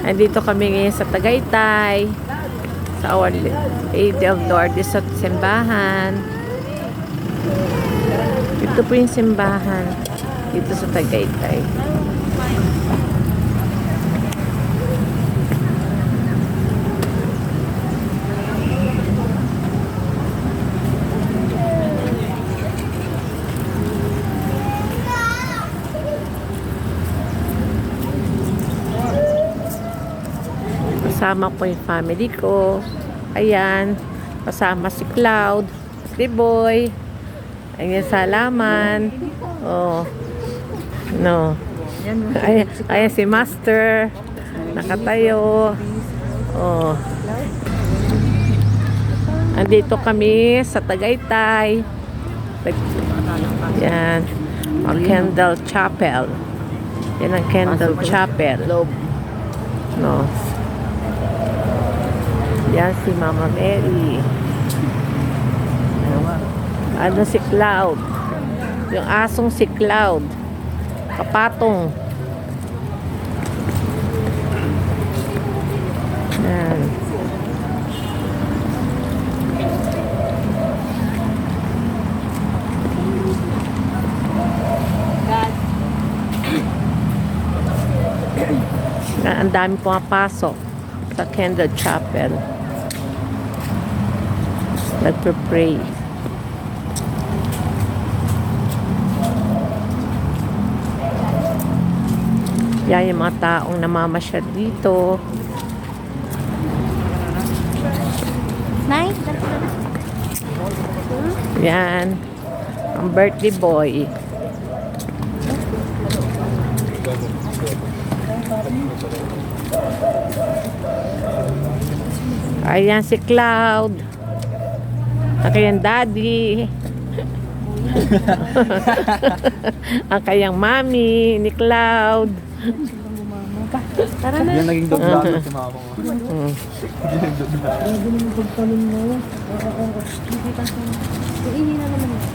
Andito kami ngayon sa Tagaytay. Sa Our Lady of Lourdes sa simbahan. Ito po yung simbahan. Dito sa Tagaytay. Kasama po yung family ko. Ayan. Kasama si Cloud. Si Boy. Ayan, Salaman. Oh. No. Ayan si Master. Nakatayo. Oh. Andito kami sa Tagaytay. Yan. Ang Kendall Chapel. Yan ang Kendall Chapel. No. Yan si Mama Mary. Ano si Cloud? Yung asong si Cloud. Kapatong. Yan. Ang dami pumapasok sa Kendall Chapel. Nagpe-pray. Yan yung mga taong namamasyal dito. Nice. Yan. Ang birthday boy. Ayan si Cloud. Ang kayang daddy. Ang kayang mami ni Cloud. Tara na. Yan naging doblado si mama ko.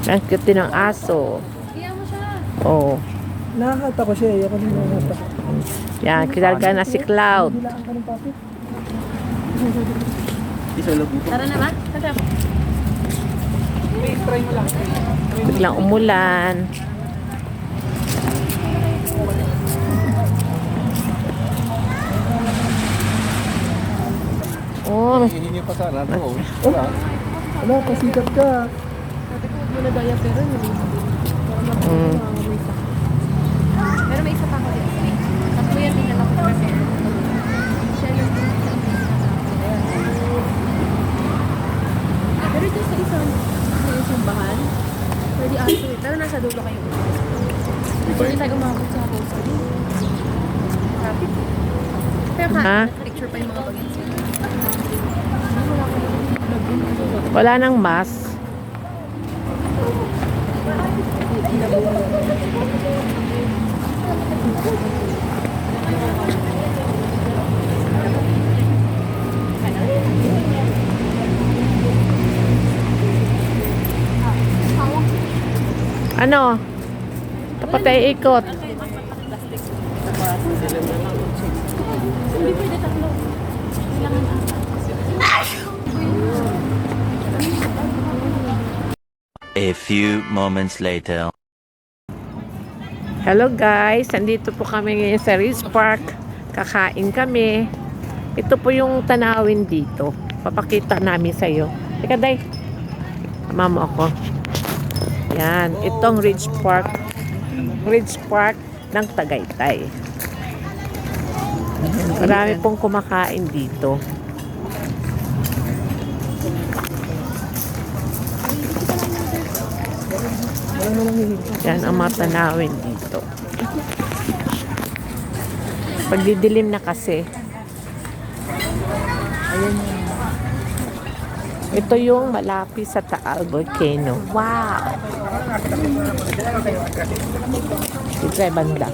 Ang cute ng aso. Iyan mo siya. Oh. Nakakata ko siya. Ako din nakakata. Yan, kilarga na si Cloud. Bilaan ka ng papi. Isa lang po. Tara na ba? Tara. Try mo lang. Biglang umulan. Oh, Hihingi pa sana. Oo. Wala. Wala, pasikat ka. Sabi ko, huwag mo na daya pero mm. Pero may isa pa ako dito. Tatlo yan din na ako kasi. Siya lang din sa pero dito sa isang simbahan, pwede aso eh. Pero nasa dulo kayo. Hindi tayo umabot sa rosary. Rapid. Pero Ha? picture pa yung mga bagay. Wala nang mask. Ano? Dapat tayo ikot. Hindi pwede tatlo. Kailangan A few moments later. Hello guys, andito po kami ngayon sa Ridge Park. Kakain kami. Ito po yung tanawin dito. Papakita namin sa iyo. Teka, day. Tama mo ako. Yan, itong Ridge Park. Ridge Park ng Tagaytay. Marami pong kumakain dito. Yan ang mga tanawin dito. Pagdidilim na kasi. Ito yung malapit sa Taal Volcano. Wow! Ito ay banda.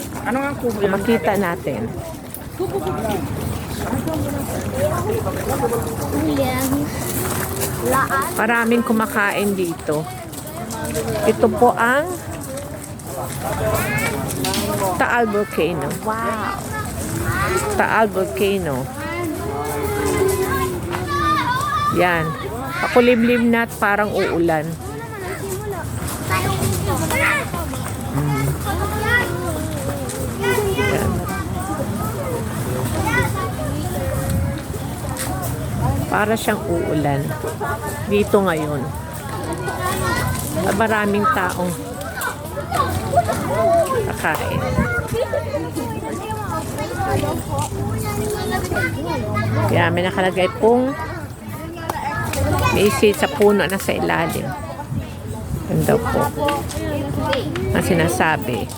Makita natin. Maraming kumakain dito. Ito po ang Taal Volcano. Wow! Taal Volcano. Yan. Pakulimlim na at parang uulan. Yan. Para siyang uulan. Dito ngayon. Maraming taong kakain. Kaya may nakalagay pong may sa puno na sa ilalim. Yan daw po ang sinasabi.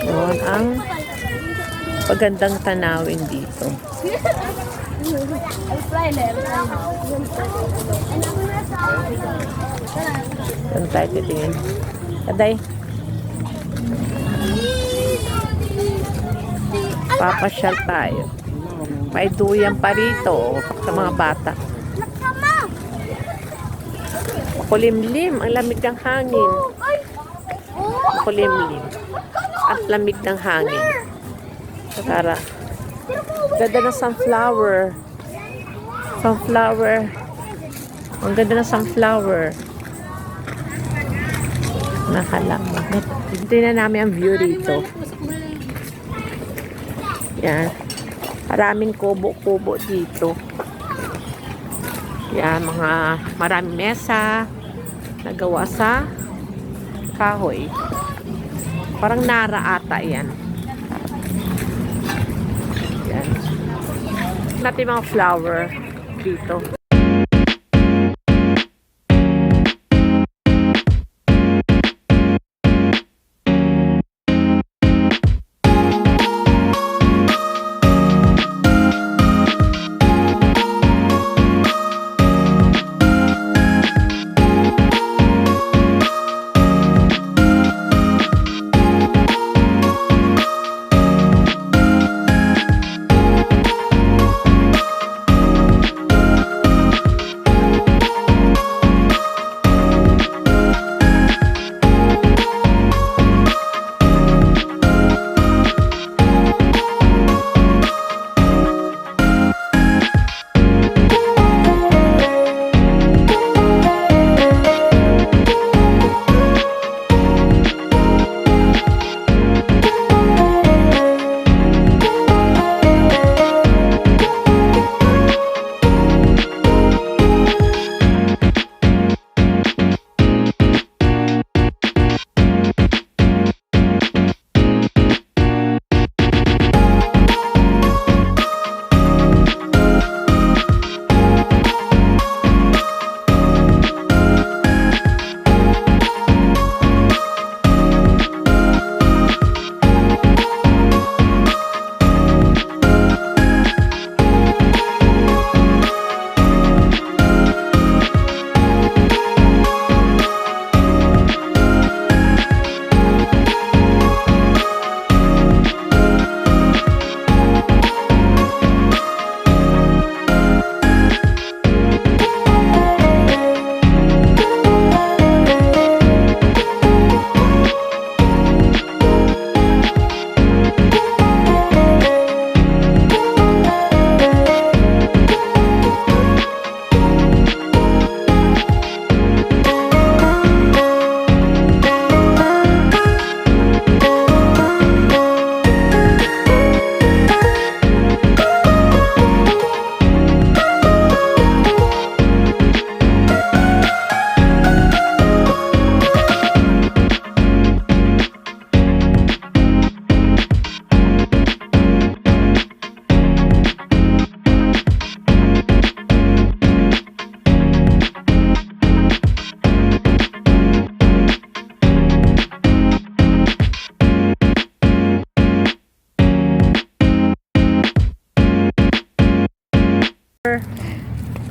Yun ang pagandang tanawin dito. Doon tayo titingin. Aday. Papasyal tayo. Paiduyan pa rito sa mga bata. Makulimlim. Ang lamig ng hangin. Makulimlim. At lamig ng hangin. Tara. Ganda ng sunflower. Sunflower. Ang ganda ng sunflower. Nakalaman. Tingnan namin ang view dito. Yan. Maraming kubo-kubo dito. Yan, maraming mesa nagawa sa kahoy. Parang nara ata yan. Yan. Natin mga flower dito.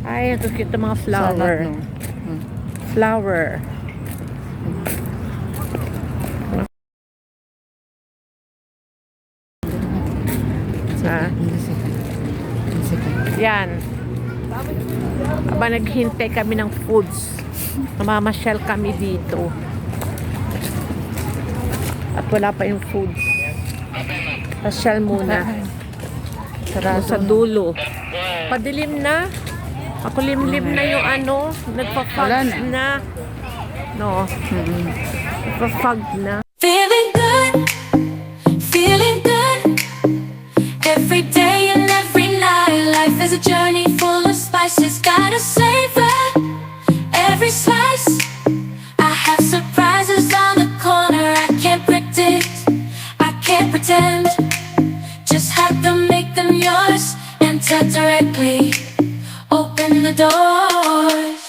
Ay, ito cute ang mga flower. Flower. Ha? Yan. Aba, naghintay kami ng foods. Namamasyal kami dito. At wala pa yung foods. Pasyal muna. Sa dulo. Padilim na. Pakulimlim na yung ano. Nagpa-fog na. No. Nagpa-fog na. Feeling good, feeling good. Every day and every night, life is a journey full of spices. Gotta savor every slice. I have surprises on the corner. I can't predict, I can't pretend. Just have to make them yours. Enter directly, open the doors.